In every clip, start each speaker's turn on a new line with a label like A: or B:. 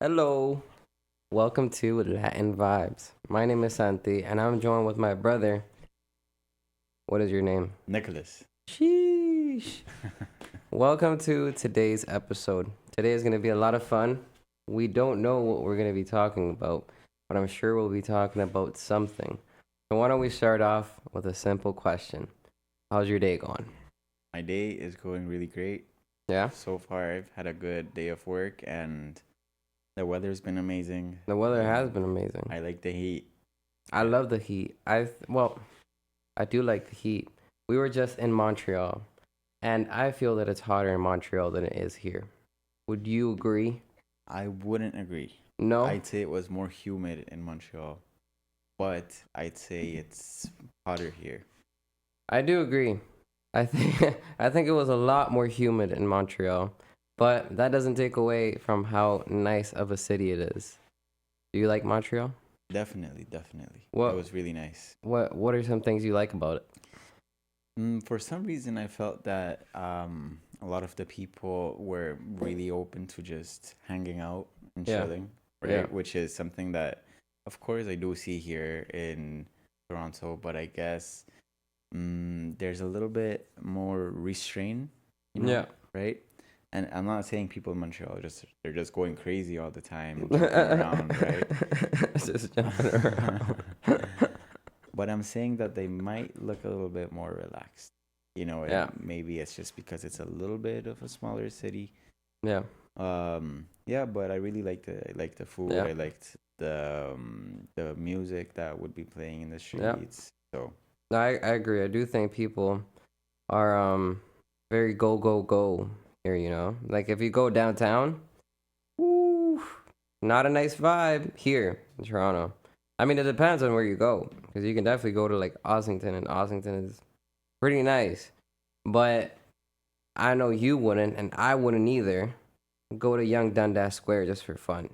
A: Hello, welcome to Latin Vibes. My name is Santi, and I'm joined with my brother. What is your name?
B: Nicholas.
A: Sheesh. Welcome to today's episode. Today is going to be a lot of fun. We don't know what we're going to be talking about, but I'm sure we'll be talking about something. So, why don't we start off with a simple question? How's your day going?
B: My day is going really great.
A: Yeah?
B: So far, I've had a good day of work and the weather's been amazing.
A: The weather has
B: Um,
A: been amazing.
B: I like the heat.
A: I
B: Yeah.
A: love the heat. I do like the heat. We were just in Montreal, and I feel that it's hotter in Montreal than it is here. Would you agree?
B: I wouldn't agree.
A: No?
B: I'd say it was more humid in Montreal, but I'd say it's hotter here.
A: I do agree. I think I think it was a lot more humid in Montreal, but that doesn't take away from how nice of a city it is. Do you like Montreal?
B: Definitely, definitely. It
A: What
B: was really nice.
A: what are some things you like about it?
B: For some reason, I felt that a lot of the people were really open to just hanging out and
A: Yeah.
B: chilling,
A: Yeah.
B: right? Which is something that, of course, I do see here in Toronto, but I guess there's a little bit more restraint,
A: Yeah.
B: right? And I'm not saying people in Montreal they're just going crazy all the time, jumping around, right?
A: Just jumping around.
B: But I'm saying that they might look a little bit more relaxed.
A: Yeah.
B: Maybe it's just because it's a little bit of a smaller city.
A: Yeah.
B: Yeah, but I really liked the food.
A: Yeah.
B: I liked the music that would be playing in the
A: Yeah.
B: streets. So
A: No, I agree. I do think people are very go go go here, you know? Like if you go downtown, woo, not a nice vibe here in Toronto. I mean, it depends on where you go because you can definitely go to like Ossington, and Ossington is pretty nice. But I know you wouldn't, and I wouldn't either, go to Young Dundas Square just for fun.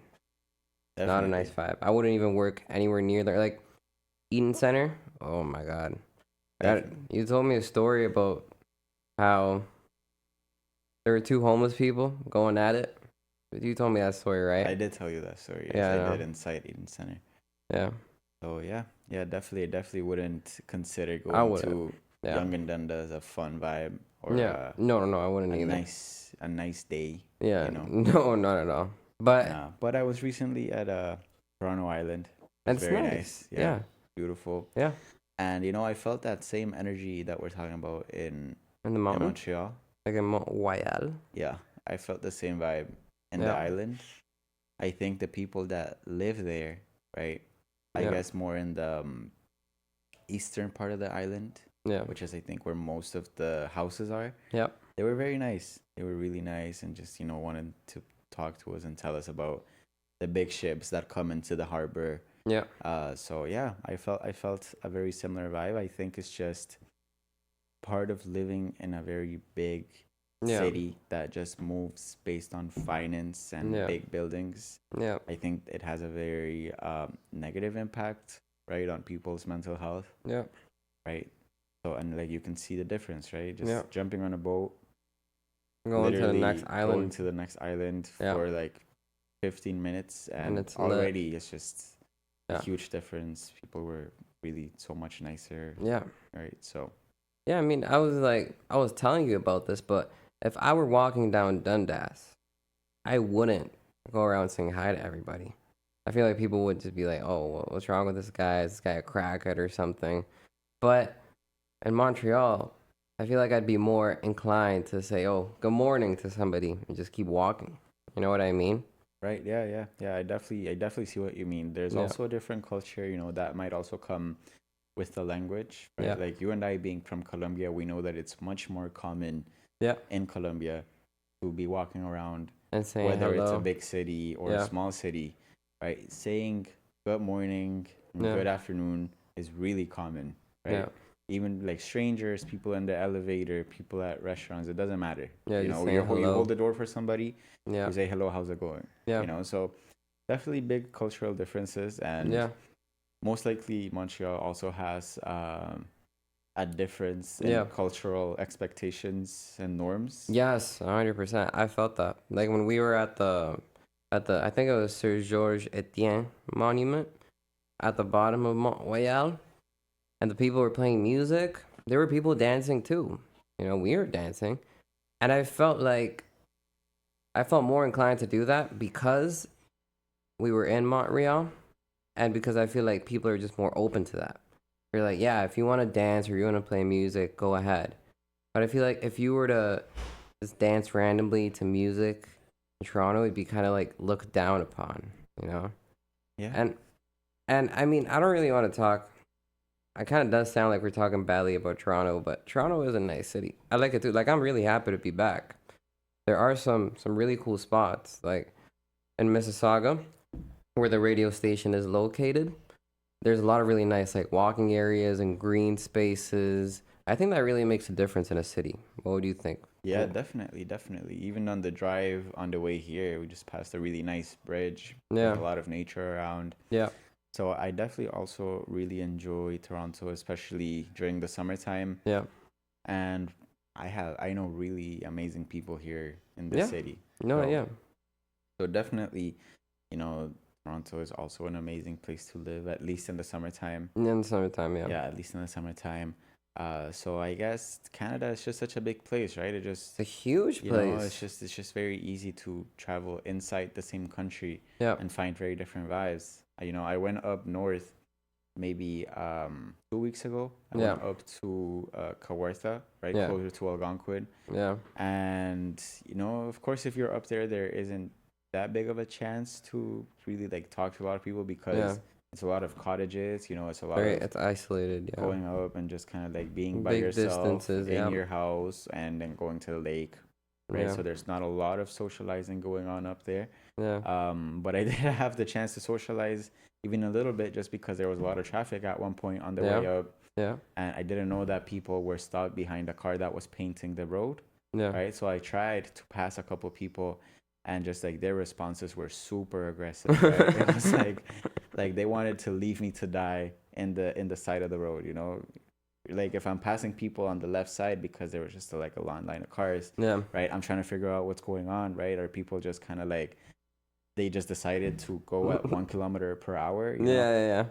A: Not a nice
B: definitely,
A: vibe. I wouldn't even work anywhere near there. Like Eaton Center, oh my God.
B: definitely.
A: You told me a story about how there were two homeless people going at it. You told me that story,
B: I
A: right?
B: did tell you that story. Yes,
A: Yeah, I
B: I
A: know.
B: did inside Eden Center.
A: Yeah,
B: So yeah, yeah, definitely. I definitely wouldn't consider
A: I
B: going
A: wouldn't.
B: to
A: Yeah,
B: Young and Dunda as a fun vibe or
A: yeah. No, no, no, I wouldn't
B: a
A: either.
B: nice day.
A: Yeah,
B: You know.
A: no, not at all. But
B: Nah, but I was recently at Toronto Island. It was
A: it's
B: very
A: nice.
B: nice. Yeah,
A: Yeah,
B: beautiful.
A: yeah.
B: And I felt that same energy that we're talking about
A: In the
B: in
A: mountain,
B: Montreal.
A: like in Mont-Royal.
B: Yeah, I felt the same vibe in the
A: Yeah,
B: island. I think the people that live there, right? I
A: yeah,
B: guess more in the eastern part of the island,
A: yeah,
B: which is I think where most of the houses are.
A: yeah,
B: They were very nice. They were really nice and just wanted to talk to us and tell us about the big ships that come into the harbor.
A: yeah,
B: So yeah, I felt a very similar vibe. I think it's just part of living in a very big
A: yeah,
B: city that just moves based on finance and
A: yeah,
B: big buildings.
A: yeah,
B: I think it has a very negative impact, right, on people's mental health,
A: yeah,
B: right? So and like you can see the difference, right?
A: yeah.
B: Just jumping on a boat,
A: Going to the next
B: literally going
A: island.
B: to the next island
A: Yeah,
B: for like 15 minutes,
A: and
B: and
A: it's lit.
B: already it's just a
A: Yeah,
B: huge difference. People were really so much nicer,
A: yeah.
B: right? So
A: Yeah, I mean, I was telling you about this, but if I were walking down Dundas, I wouldn't go around saying hi to everybody. I feel like people would just be like, "Oh, what's wrong with this guy? Is this guy a crackhead or something?" But in Montreal, I feel like I'd be more inclined to say, "Oh, good morning" to somebody and just keep walking. You know what I mean?
B: right, yeah. I definitely see what you mean. There's
A: Yeah,
B: also a different culture, that might also come with the language,
A: yeah,
B: right? Like you and I being from Colombia, we know that it's much more common
A: yeah.
B: in Colombia to be walking around,
A: And saying
B: whether it's a
A: hello.
B: big city or a
A: Yeah,
B: small city, right? Saying good morning and
A: yeah,
B: good afternoon is really common,
A: yeah,
B: right? Even like strangers, people in the elevator, people at restaurants, it doesn't matter.
A: yeah.
B: You
A: Just
B: know,
A: saying
B: you hold
A: hello.
B: the door for somebody,
A: Yeah,
B: you say hello, how's it going?
A: yeah,
B: So definitely big cultural differences, and
A: yeah.
B: most likely Montreal also has a difference in
A: Yeah.
B: cultural expectations and norms.
A: Yes, 100%. I felt that. Like when we were at at the, I think it was Sir Georges Etienne Monument at the bottom of Mont-Royal, and the people were playing music. There were people dancing too. You know, we were dancing, and I felt more inclined to do that because we were in Montreal, and because I feel like people are just more open to that. You're like, yeah, if you want to dance or you want to play music, go ahead. But I feel like if you were to just dance randomly to music in Toronto, it'd be kind of like looked down upon, you know?
B: Yeah.
A: And I mean, I don't really want to talk. It kind of does sound like we're talking badly about Toronto, but Toronto is a nice city. I like it too. Like, I'm really happy to be back. There are some really cool spots, like in Mississauga, where the radio station is located. There's a lot of really nice like walking areas and green spaces. I think that really makes a difference in a city. What do you think?
B: Yeah, definitely, definitely. Even on the drive on the way here, we just passed a really nice bridge with
A: Yeah,
B: a lot of nature around.
A: yeah,
B: So I definitely also really enjoy Toronto, especially during the summertime.
A: yeah,
B: And I know really amazing people here in the
A: yeah.
B: city.
A: No,
B: So
A: yeah,
B: so definitely, you know, Toronto is also an amazing place to live, at least in the summertime.
A: in the summertime, yeah.
B: Yeah, at least in the summertime. So I guess Canada is just such a big place, right? It just
A: It's a huge
B: you know,
A: place.
B: it's just very easy to travel inside the same country
A: Yeah,
B: and find very different vibes. You know, I went up north maybe 2 weeks ago. I
A: yeah,
B: went up to Kawartha, right,
A: yeah,
B: closer to Algonquin.
A: yeah,
B: And you know, of course, if you're up there, there isn't that big of a chance to really like talk to a lot of people
A: yeah.
B: because it's a lot of cottages. You know, it's a lot
A: Very,
B: of
A: it's isolated, yeah.
B: going up and just kind of like being by
A: Big
B: yourself
A: distances,
B: in
A: yeah,
B: your house and then going to the lake, right?
A: yeah,
B: So there's not a lot of socializing going on up there.
A: yeah,
B: But I did have the chance to socialize even a little bit just because there was a lot of traffic at one point on the
A: yeah,
B: way up.
A: yeah,
B: And I didn't know that people were stopped behind a car that was painting the road,
A: yeah.
B: right? So I tried to pass a couple people and just like their responses were super aggressive, right? It was like they wanted to leave me to die in the side of the road, you know? Like if I'm passing people on the left side because there was just like a long line of cars,
A: Yeah,
B: right? I'm trying to figure out what's going on, right? Are people just kind of like they just decided to go at 1 kilometer per hour, you know?
A: yeah, yeah, yeah.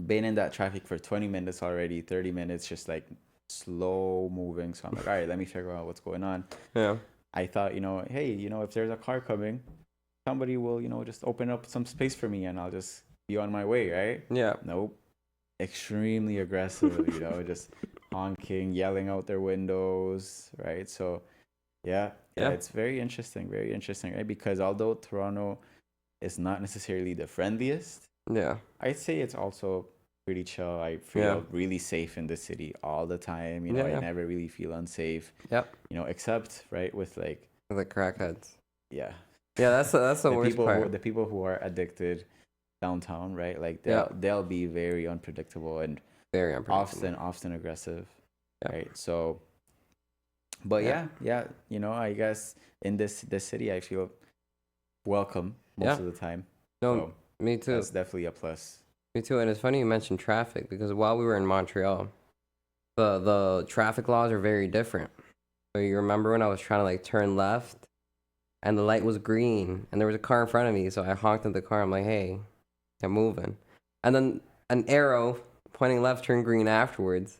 B: Been in that traffic for 20 minutes already, 30 minutes, just like slow moving. So I'm like, all right, let me figure out what's going on.
A: Yeah.
B: I thought, you know, hey, you know, if there's a car coming, somebody will, you know, just open up some space for me and I'll just be on my way, right?
A: Yeah.
B: Nope. Extremely aggressive, you know, just honking, yelling out their windows, right? So, yeah,
A: Yeah.
B: it's very interesting, right? Because although Toronto is not necessarily the friendliest,
A: Yeah.
B: I'd say it's also pretty chill. I
A: Yeah.
B: feel really safe in the city all the time. You know,
A: Yeah,
B: I
A: yeah.
B: never really feel unsafe.
A: Yep.
B: You know, except right with like,
A: The crackheads.
B: yeah,
A: Yeah, that's the worst part.
B: the people who are addicted downtown, right? Like
A: Yeah.
B: they'll be very unpredictable and
A: Very unpredictable.
B: often aggressive,
A: Yeah.
B: right? So, but
A: Yeah.
B: yeah, you know, I guess in this city, I feel welcome most
A: Yeah.
B: of the time.
A: No,
B: So
A: me too.
B: that's definitely a plus.
A: Me too. And it's funny you mentioned traffic because while we were in Montreal, the traffic laws are very different. So you remember when I was trying to like turn left and the light was green and there was a car in front of me, so I honked at the car. I'm like, hey, I'm moving. And then an arrow pointing left turned green afterwards.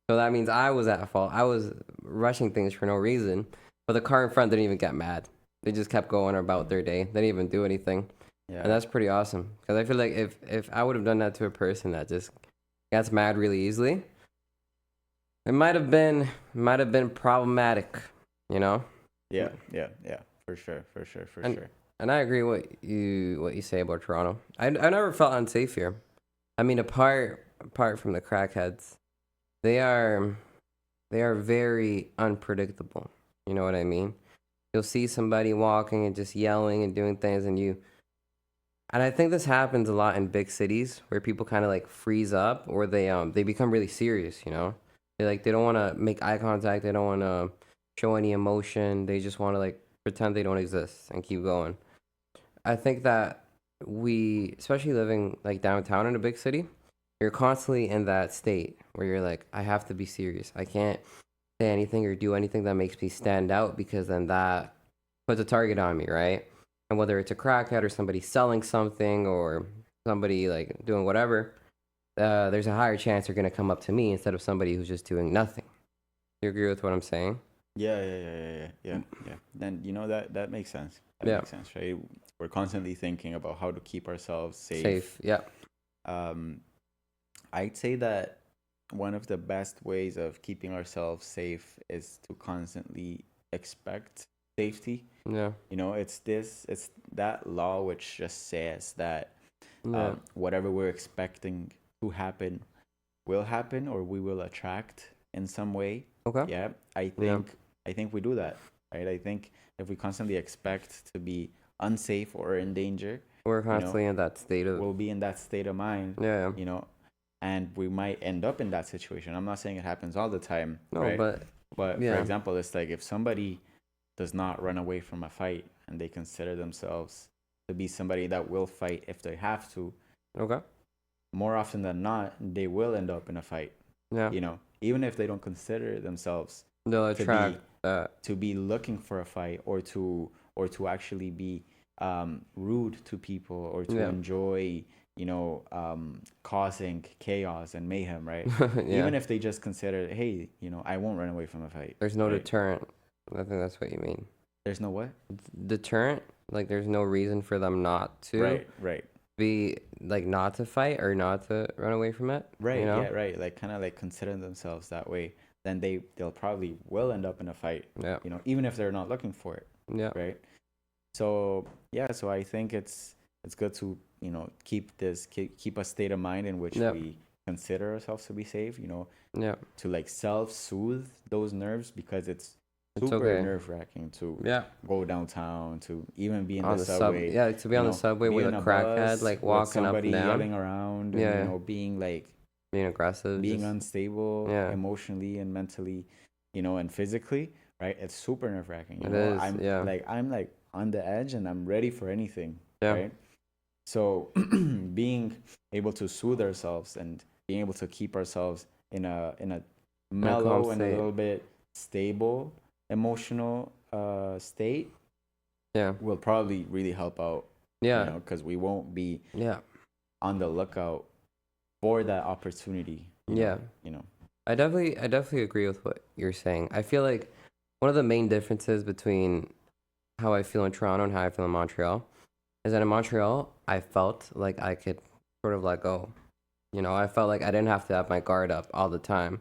A: So that means I was at fault. I was rushing things for no reason. But the car in front didn't even get mad. They just kept going about their day. They didn't even do anything.
B: Yeah,
A: And that's pretty awesome. Because I feel like if I would have done that to a person that just gets mad really easily, it might have been problematic, you know?
B: yeah, for sure.
A: And I agree what you say about Toronto. I never felt unsafe here. I mean, apart from the crackheads, they are very unpredictable. You know what I mean? You'll see somebody walking and just yelling and doing things, and I think this happens a lot in big cities where people kind of like freeze up or they become really serious. You know, they don't want to make eye contact. They don't want to show any emotion. They just want to like pretend they don't exist and keep going. I think that we, especially living like downtown in a big city, you're constantly in that state where you're like, I have to be serious. I can't say anything or do anything that makes me stand out because then that puts a target on me, right? And whether it's a crackhead or somebody selling something or somebody like doing whatever, there's a higher chance they're gonna come up to me instead of somebody who's just doing nothing. You agree with what I'm saying?
B: Yeah. Then that makes sense. That
A: Yeah.
B: makes sense, right? We're constantly thinking about how to keep ourselves safe.
A: Safe. Yeah.
B: I'd say that one of the best ways of keeping ourselves safe is to constantly expect safety.
A: Yeah.
B: It's that law which just says that
A: Yeah.
B: whatever we're expecting to happen will happen, or we will attract in some way.
A: Okay.
B: Yeah, I think we do that, right? I think if we constantly expect to be unsafe or in danger,
A: We're constantly in that state of.
B: we'll be in that state of mind.
A: Yeah.
B: And we might end up in that situation. I'm not saying it happens all the time,
A: No,
B: right?
A: but
B: But
A: yeah.
B: for example, it's like if somebody does not run away from a fight and they consider themselves to be somebody that will fight if they have to,
A: Okay.
B: more often than not, they will end up in a fight.
A: Yeah.
B: Even if they don't consider themselves
A: They'll
B: to
A: attract
B: to be looking for a fight, or to actually be rude to people, or to
A: Yeah.
B: enjoy causing chaos and mayhem, right?
A: Yeah.
B: Even if they just consider, hey, I won't run away from a fight.
A: There's no
B: right?
A: deterrent. I think that's what you mean.
B: There's no what?
A: Deterrent? Like there's no reason for them not to
B: Right.
A: be like not to fight or not to run away from it.
B: Right.
A: You know?
B: Yeah. Right. Like kind of like consider themselves that way. Then they'll probably will end up in a fight.
A: Yeah.
B: Even if they're not looking for it.
A: Yeah.
B: Right. So yeah. So I think it's good to keep a state of mind in which we consider ourselves to be safe.
A: Yeah.
B: To like self-soothe those nerves, because it's super
A: okay.
B: nerve-wracking to
A: Yeah.
B: go downtown, to even be in
A: On
B: the
A: the
B: subway.
A: Yeah, to be on the subway with a crackhead like walking up and down.
B: Yelling around, and
A: Yeah.
B: being like
A: Being aggressive.
B: being unstable,
A: Yeah.
B: emotionally and mentally, and physically, right? It's super nerve-wracking.
A: It is,
B: I'm like on the edge, and I'm ready for anything.
A: Yeah.
B: Right. So being able to soothe ourselves and being able to keep ourselves in a mellow and a little bit stable emotional state, will probably really help out.
A: Yeah.
B: Because we won't be
A: Yeah.
B: on the lookout for that opportunity.
A: Yeah. I definitely agree with what you're saying. I feel like one of the main differences between how I feel in Toronto and how I feel in Montreal is that in Montreal, I felt like I could sort of let go. I felt like I didn't have to have my guard up all the time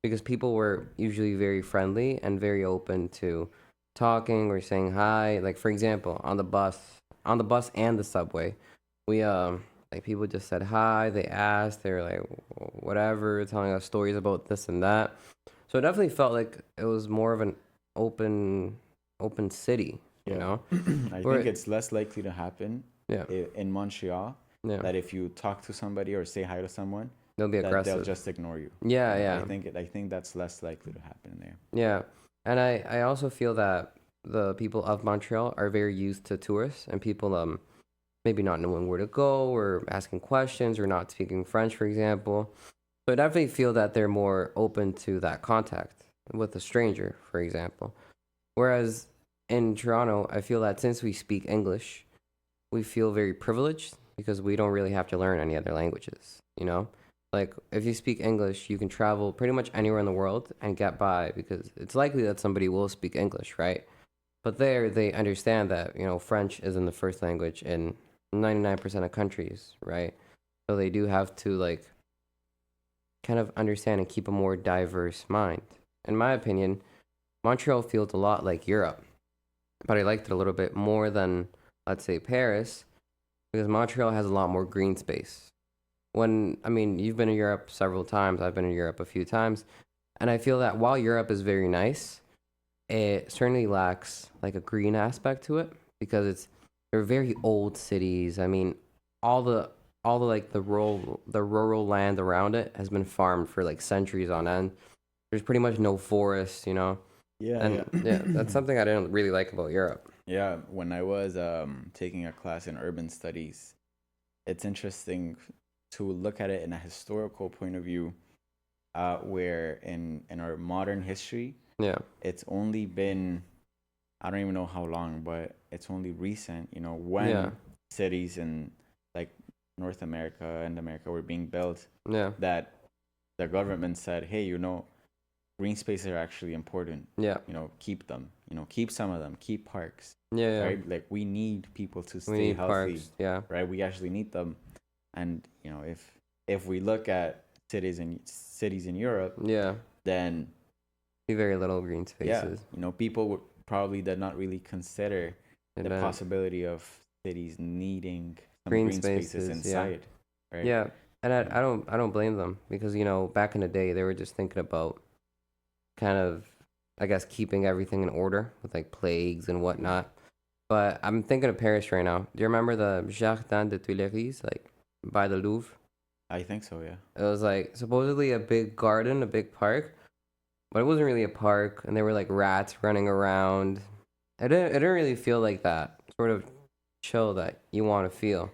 A: because people were usually very friendly and very open to talking or saying hi. Like, for example, on the bus and the subway, we, like people just said hi, they asked, they were like, whatever, telling us stories about this and that. So it definitely felt like it was more of an open city.
B: I think it's less likely to happen in Montreal that if you talk to somebody or say hi to someone,
A: they'll be aggressive.
B: They'll just ignore you.
A: Yeah.
B: I think that's less likely to happen there.
A: Yeah. And I also feel that the people of Montreal are very used to tourists and people maybe not knowing where to go or asking questions or not speaking French, for example. So I definitely feel that they're more open to that contact with a stranger, for example. Whereas in Toronto, I feel that since we speak English, we feel very privileged because we don't really have to learn any other languages, Like, if you speak English, you can travel pretty much anywhere in the world and get by because it's likely that somebody will speak English, right? But there, they understand that, French isn't the first language in 99% of countries, right? So they do have to, like, kind of understand and keep a more diverse mind. In my opinion, Montreal feels a lot like Europe, but I liked it a little bit more than, let's say, Paris, because Montreal has a lot more green space. You've been to Europe several times. I've been to Europe a few times. And I feel that while Europe is very nice, it certainly lacks like a green aspect to it because they're very old cities. All the like the rural land around it has been farmed for like centuries on end. There's pretty much no forest,
B: Yeah.
A: That's something I didn't really like about Europe.
B: Yeah, when I was taking a class in urban studies, it's interesting to look at it in a historical point of view, where in our modern history, it's only been, I don't even know how long, but it's only recent, you know, when
A: Yeah.
B: cities in like North America and America were being built,
A: Yeah.
B: that the government said, hey, you know, green spaces are actually important.
A: Yeah.
B: You know, keep them. You know, keep some of them. Keep parks.
A: Yeah. Yeah.
B: Right? Like we need people to
A: We
B: stay
A: need
B: healthy.
A: parks. Yeah.
B: Right? We actually need them. And you know, if we look at cities in Europe,
A: Yeah.
B: then
A: Be very little green
B: yeah,
A: spaces.
B: you know, people would probably did not really consider
A: And
B: the
A: then
B: possibility of cities needing some
A: green
B: green spaces
A: spaces. Yeah.
B: inside. Right?
A: Yeah. And
B: Yeah.
A: I don't blame them because, you know, back in the day, they were just thinking about kind of, I guess, keeping everything in order with like plagues and whatnot. But I'm thinking of Paris right now. Do you remember the Jardin des Tuileries, like by the Louvre?
B: I think so, yeah.
A: It was like supposedly a big garden, a big park, but it wasn't really a park. And there were like rats running around. It didn't really feel like that sort of chill that you want to feel,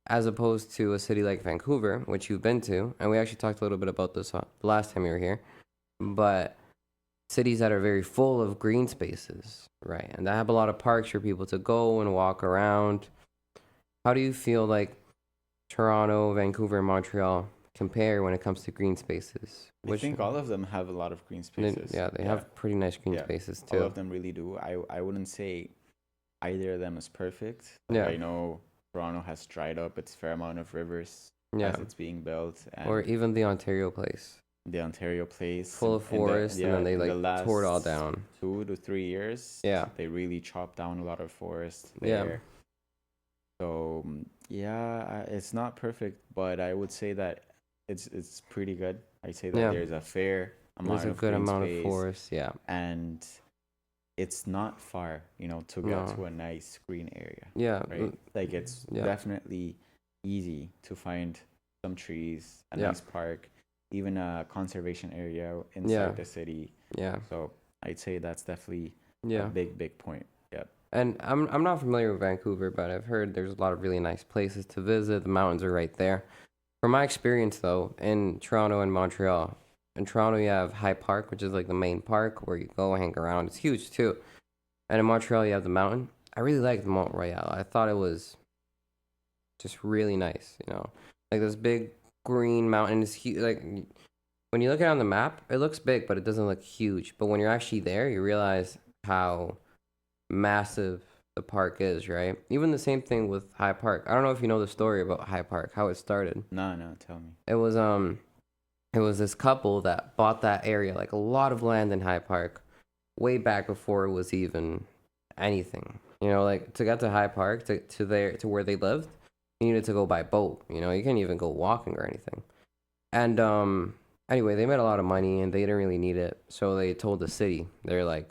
A: as opposed to a city like Vancouver, which you've been to. And we actually talked a little bit about this the last time you were here. But cities that are very full of green spaces, right? And that have a lot of parks for people to go and walk around. How do you feel like Toronto, Vancouver, and Montreal compare when it comes to green spaces?
B: I think all of them have a lot of green spaces.
A: Yeah, they have pretty nice green
B: Yeah.
A: spaces
B: All
A: too.
B: of them really do. I wouldn't say either of them is perfect. Like,
A: Yeah.
B: I know Toronto has dried up its fair amount of rivers
A: Yeah.
B: as it's being built, and
A: Or even the Ontario place,
B: the Ontario place
A: full of forest, and then they
B: in the
A: like tore it all
B: last
A: down.
B: 2 to 3 years.
A: Yeah.
B: They really chopped down a lot of forest
A: Yeah.
B: there. So yeah, it's not perfect, but I would say that it's pretty good. I say that
A: Yeah.
B: there's a fair
A: There's
B: amount
A: a
B: of
A: good
B: green
A: amount of
B: space,
A: forest. Yeah.
B: and it's not far, you know, to get
A: No.
B: to a nice green area,
A: Yeah.
B: right? Like it's
A: Yeah.
B: definitely easy to find some trees, a
A: Yeah.
B: nice park, even a conservation area inside
A: Yeah.
B: the city.
A: Yeah.
B: So I'd say that's definitely a
A: Yeah.
B: big point. Yep.
A: And I'm not familiar with Vancouver, but I've heard there's a lot of really nice places to visit. The mountains are right there. From my experience though, in Toronto and Montreal, in Toronto you have High Park, which is like the main park where you go hang around. It's huge too. And in Montreal you have the mountain. I really like the Mont-Royal. I thought it was just really nice, you know. Like this big green mountain is huge. Like when you look at it on the map, it looks big, but it doesn't look huge. But when you're actually there, you realize how massive the park is, right? Even the same thing with High Park. I don't know if you know the story about High Park, how it started.
B: No, tell me.
A: It was this couple that bought that area, like a lot of land in High Park, way back before it was even anything. You know, like to get to High Park to where they lived, you needed to go by boat. You know, you can't even go walking or anything. And anyway, they made a lot of money and they didn't really need it, so they told the city, they're like,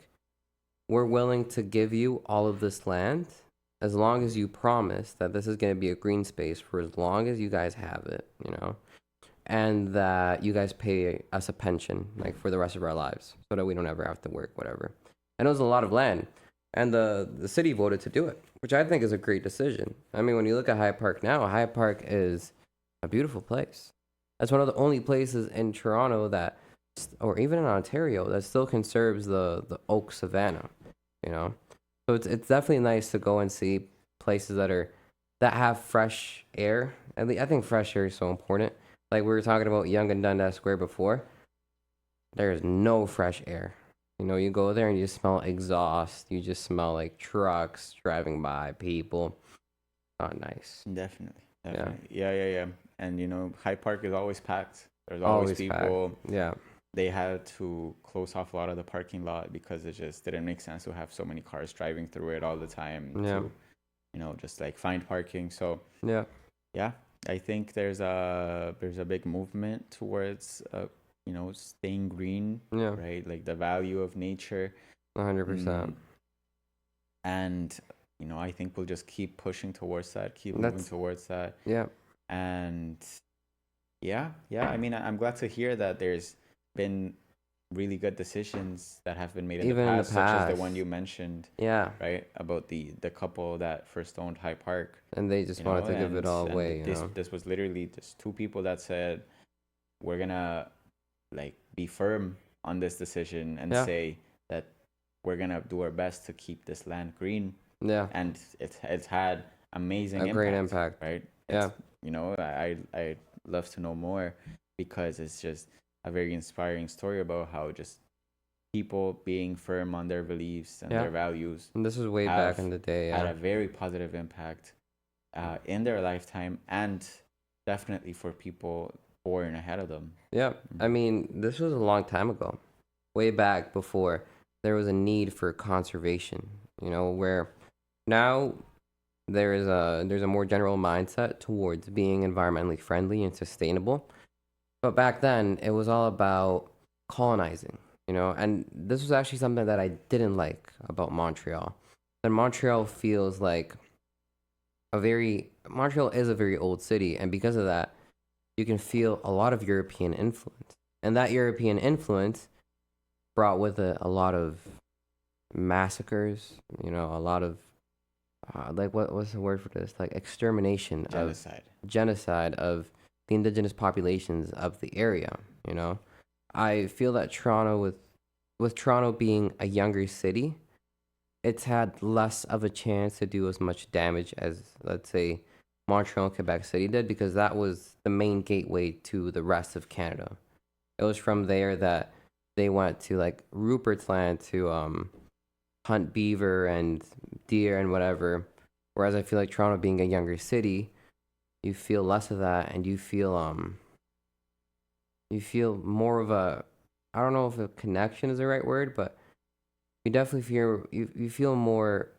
A: we're willing to give you all of this land as long as you promise that this is going to be a green space for as long as you guys have it, you know, and that you guys pay us a pension like for the rest of our lives so that we don't ever have to work, whatever. And it was a lot of land. And the city voted to do it, which I think is a great decision. I mean, when you look at High Park now, High Park is a beautiful place. That's one of the only places in Toronto that, or even in Ontario, that still conserves the oak savanna, you know. So it's definitely nice to go and see places that have fresh air. At least I think fresh air is so important. Like we were talking about Yonge and Dundas Square before. There's no fresh air. You know, you go there and you smell exhaust. You just smell like trucks driving by, people. Not nice.
B: Definitely. Yeah. And you know, Hyde Park is always packed. There's
A: Always
B: people.
A: packed. Yeah.
B: They had to close off a lot of the parking lot because it just didn't make sense to have so many cars driving through it all the time
A: Yeah.
B: to, you know, just like find parking. So
A: Yeah.
B: I think there's a big movement towards you know, staying green,
A: Yeah.
B: right? Like the value of nature.
A: 100%.
B: And you know, I think we'll just keep pushing towards that, keep moving towards that.
A: Yeah.
B: And yeah. I mean, I'm glad to hear that there's been really good decisions that have been made in
A: Even
B: the
A: in the
B: past, such as the
A: past.
B: one you mentioned,
A: Yeah.
B: right? About the couple that first owned High Park.
A: And they just
B: You
A: wanted
B: know,
A: to give it all
B: and
A: away, you
B: this
A: know.
B: this was literally just two people that said, we're gonna like be firm on this decision and
A: Yeah.
B: say that we're gonna do our best to keep this land green.
A: Yeah.
B: and it's had amazing
A: A great
B: impact,
A: impact.
B: right? It's,
A: Yeah.
B: I love to know more, because it's just a very inspiring story about how just people being firm on their beliefs and
A: Yeah.
B: their values
A: And this was way back
B: have
A: in the day.
B: had
A: Yeah.
B: a very positive impact in their lifetime, and definitely for people born ahead of them.
A: Yeah. I mean, this was a long time ago, way back before there was a need for conservation. Where now there's a more general mindset towards being environmentally friendly and sustainable. But back then, it was all about colonizing. And this was actually something that I didn't like about Montreal. And Montreal feels like Montreal is a very old city, and because of that, you can feel a lot of European influence. And that European influence brought with it a lot of massacres, a lot of like what's the word for this? Like extermination genocide of the indigenous populations of the area, you know. I feel that Toronto with Toronto being a younger city, it's had less of a chance to do as much damage as, let's say, Montreal and Quebec City did, because that was the main gateway to the rest of Canada. It was from there that they went to like Rupert's Land to hunt beaver and deer and whatever. Whereas I feel like Toronto being a younger city, you feel less of that, and you feel more of a, I don't know if a connection is the right word, but you definitely feel you feel more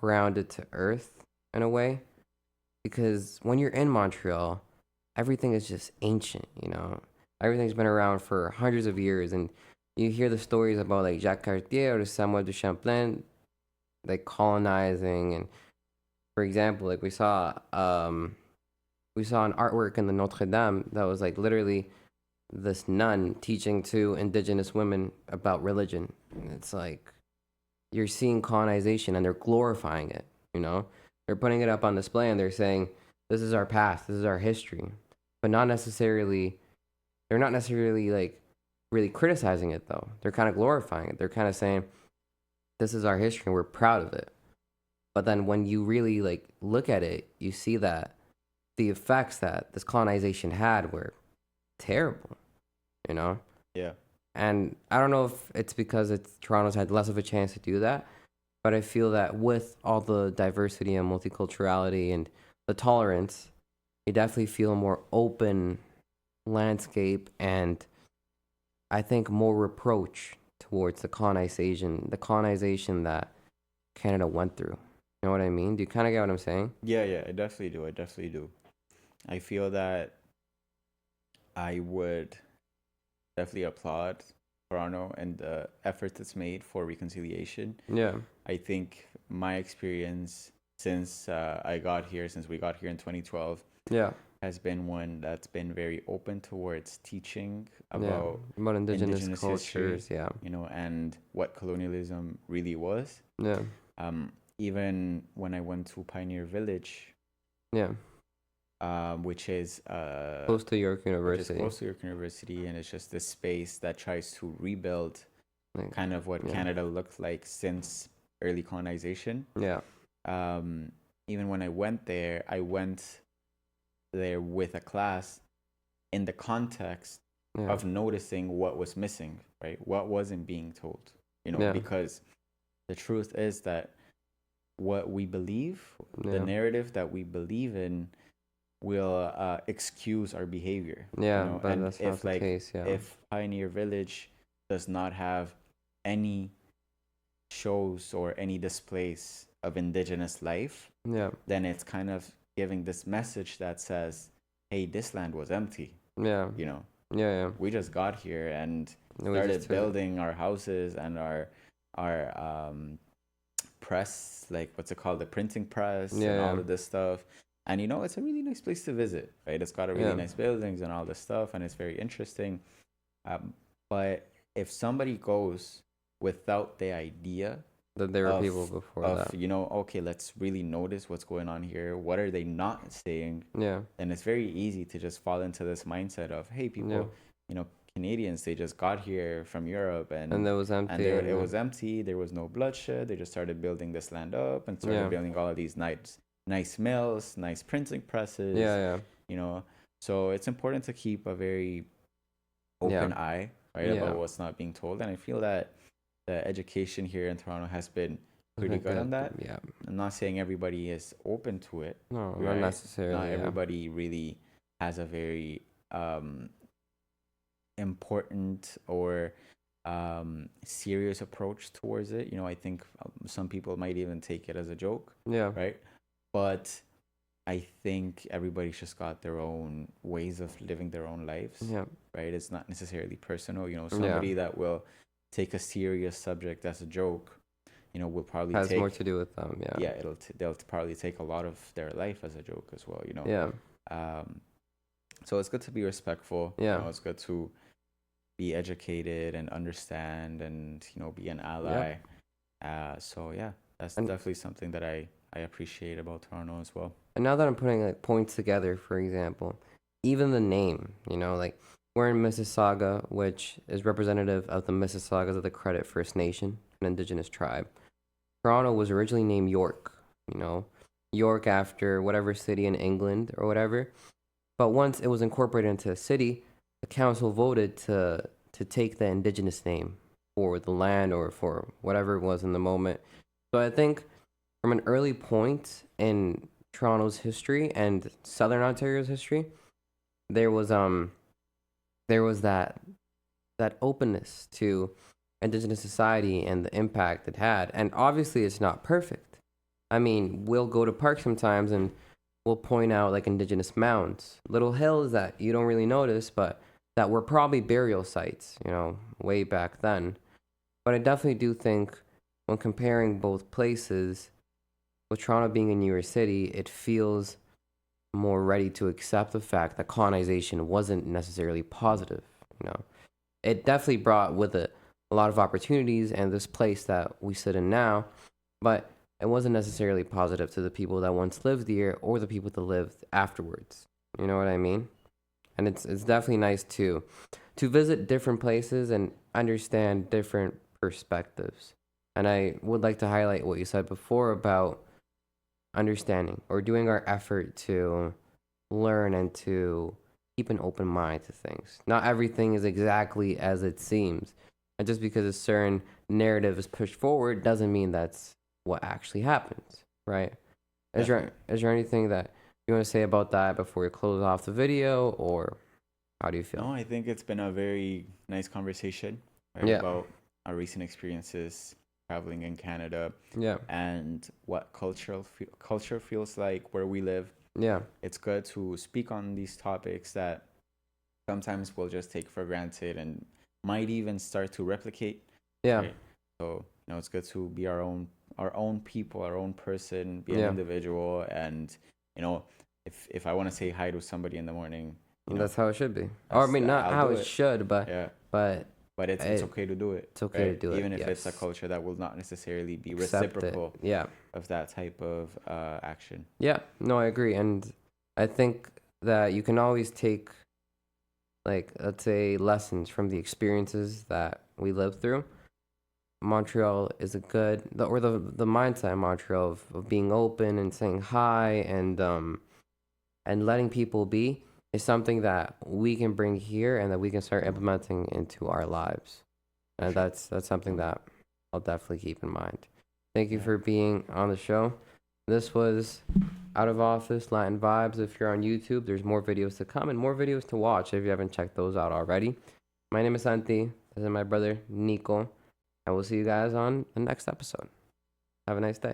A: grounded to earth in a way, because when you're in Montreal, everything is just ancient. Everything's been around for hundreds of years, and you hear the stories about like Jacques Cartier or Samuel de Champlain, like colonizing. And for example, like we saw an artwork in the Notre Dame that was like literally this nun teaching two indigenous women about religion. And it's like you're seeing colonization and they're glorifying it. They're putting it up on display and they're saying, this is our past, this is our history. But they're not necessarily like really criticizing it though. They're kind of glorifying it. They're kind of saying, this is our history and we're proud of it. But then when you really like look at it, you see that the effects that this colonization had were terrible, you know?
B: Yeah.
A: And I don't know if it's because Toronto's had less of a chance to do that, but I feel that with all the diversity and multiculturality and the tolerance, you definitely feel a more open landscape, and I think more reproach towards the colonization that Canada went through. You know what I mean? Do you kind of get what I'm saying?
B: Yeah, I definitely do. I feel that I would definitely applaud Toronto and the effort that's made for reconciliation.
A: Yeah.
B: I think my experience since we got here in 2012,
A: Yeah.
B: has been one that's been very open towards teaching
A: Yeah. About indigenous cultures.
B: history,
A: Yeah.
B: and what colonialism really was.
A: Yeah.
B: Even when I went to Pioneer Village,
A: Yeah.
B: which is
A: Close to York University.
B: And it's just this space that tries to rebuild
A: Like,
B: kind of what
A: yeah.
B: Canada looked like since early colonization.
A: Yeah.
B: Even when I went there with a class in the context
A: Yeah.
B: of noticing what was missing, right? What wasn't being told,
A: Yeah.
B: because the truth is that what we believe, the
A: Yeah.
B: narrative that we believe in, will excuse our behavior.
A: Yeah, but
B: and
A: that's not the case. Yeah.
B: if Pioneer Village does not have any shows or any displays of indigenous life,
A: Yeah.
B: then it's kind of giving this message that says, hey, this land was empty.
A: Yeah.
B: Yeah,
A: Yeah.
B: we just got here and
A: We
B: started
A: just took it.
B: building our houses and our press, like what's it called, the printing press, and
A: Yeah.
B: all of this stuff. And it's a really nice place to visit, right? It's got a really
A: Yeah.
B: nice buildings and all this stuff, and it's very interesting. But if somebody goes without the idea
A: That there were people before that.
B: okay, let's really notice what's going on here. What are they not saying?
A: Yeah.
B: And it's very easy to just fall into this mindset of, hey, people,
A: Yeah.
B: Canadians, they just got here from Europe,
A: And it was empty.
B: it was empty. There was no bloodshed. They just started building this land up and started building all of these nice mills, nice printing presses.
A: Yeah.
B: You know, so it's important to keep a very open eye, right, about what's not being told. And I feel that the education here in Toronto has been pretty good on that.
A: Yeah.
B: I'm not saying everybody is open to it.
A: No,
B: right?
A: not necessarily.
B: Not everybody really has a very important or serious approach towards it. You know, I think some people might even take it as a joke.
A: Yeah.
B: Right. But I think everybody's just got their own ways of living their own lives.
A: Yeah.
B: Right. It's not necessarily personal. You know, somebody that will take a serious subject as a joke, you know, will probably
A: has more to do with them. Yeah.
B: Yeah. They'll probably take a lot of their life as a joke as well. You know.
A: Yeah.
B: So it's good to be respectful.
A: Yeah.
B: You know, it's good to be educated and understand and, you know, be an ally. So yeah, that's definitely something that I appreciate about Toronto as well.
A: And now that I'm putting like points together, for example, even the name, you know, like we're in Mississauga, which is representative of the Mississaugas of the Credit First Nation, an indigenous tribe. Toronto was originally named York, you know, York after whatever city in England or whatever. But once it was incorporated into a city, the council voted to take the indigenous name for the land or for whatever it was in the moment. So I think from an early point in Toronto's history and Southern Ontario's history, there was that openness to indigenous society and the impact it had. And obviously it's not perfect. I mean, we'll go to parks sometimes and we'll point out like indigenous mounds, little hills that you don't really notice, but that were probably burial sites, you know, way back then. But I definitely do think when comparing both places, with Toronto being a newer city, it feels more ready to accept the fact that colonization wasn't necessarily positive. You know, it definitely brought with it a lot of opportunities and this place that we sit in now, but it wasn't necessarily positive to the people that once lived here or the people that lived afterwards. You know what I mean? And it's definitely nice to visit different places and understand different perspectives. And I would like to highlight what you said before about understanding or doing our effort to learn and to keep an open mind to things. Not everything is exactly as it seems. And just because a certain narrative is pushed forward doesn't mean that's what actually happens, right? Is there anything that you want to say about that before we close off the video, or how do you feel?
B: No, I think it's been a very nice conversation about our recent experiences traveling in Canada and what culture feels like where we live. Yeah. It's good to speak on these topics that sometimes we'll just take for granted and might even start to replicate. Yeah. Right? So, you know, it's good to be our own people, our own person, be an individual. And, you know, if I want to say hi to somebody in the morning,
A: that's how it should be. Or I mean, not how it should, but
B: it's okay to do it.
A: It's okay to do it,
B: even if it's a culture that will not necessarily be reciprocal. Of that type of action. Yeah,
A: no, I agree, and I think that you can always take, like, let's say, lessons from the experiences that we lived through. Montreal is a good, the mindset in Montreal of being open and saying hi and letting people be is something that we can bring here and that we can start implementing into our lives. And that's something that I'll definitely keep in mind. Thank you for being on the show. This was Out of Office Latin Vibes. If you're on YouTube, there's more videos to come and more videos to watch if you haven't checked those out already. My name is Santi. This is my brother, Nico. And we'll see you guys on the next episode. Have a nice day.